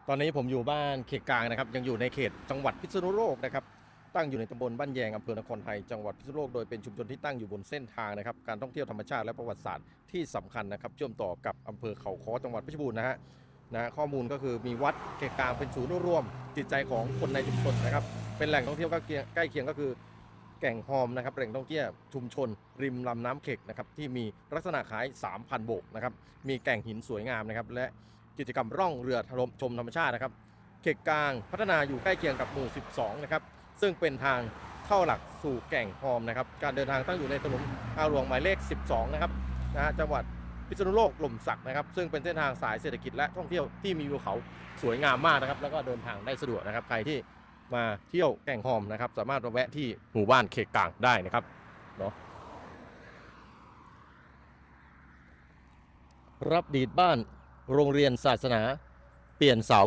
ตอนนี้ผมอยู่บ้านเขตกลางนะครับยังอยู่ในเขตจังหวัดพิษณุโลกนะครับตั้งอยู่ในตำบลบ้านแยงอำเภอนครไทยจังหวัดพิษณุโลกโดยเป็นชุมชนที่ตั้งอยู่บนเส้นทางนะครับการท่องเที่ยวธรรมชาติและประวัติศาสตร์ที่สำคัญนะครับเชื่อมต่อกับอำเภอเขาค้อจังหวัดเพชรบูรณ์นะข้อมูลก็คือมีวัดเขตกลางเป็นศูนย์รวมจิตใจของคนในชุมชนนะครับเป็นแหล่งท่องเที่ยวใกล้เคียงก็คือแก่งหอมนะครับแหล่งท่องเที่ยวชุมชนริมลำน้ำเข็กนะครับที่มีลักษณะคล้าย 3,000 โบกนะครับมีแก่งหินสวยงามนะครับและกิจกรรมร่องเรือชมธรรมชาตินะครับเขตกลางพัฒนาอยู่ใกล้เคียงกับหมู่ 12 นะครับซึ่งเป็นทางเข้าหลักสู่แก่งหอมนะครับการเดินทางตั้งอยู่ในถนนทางหลวงหมายเลข 12 นะครับจังหวัดพิษณุโลกหล่มสักนะครับซึ่งเป็นเส้นทางสายเศรษฐกิจและท่องเที่ยวที่มีภูเขาสวยงามมากนะครับแล้วก็เดินทางได้สะดวกนะครับใครที่มาเที่ยวแก่งหอมนะครับสามารถมาแวะที่หมู่บ้านเขตกลางได้นะครับเนาะรับดีดบ้านโรงเรียนศาสนาเปลี่ยนเสา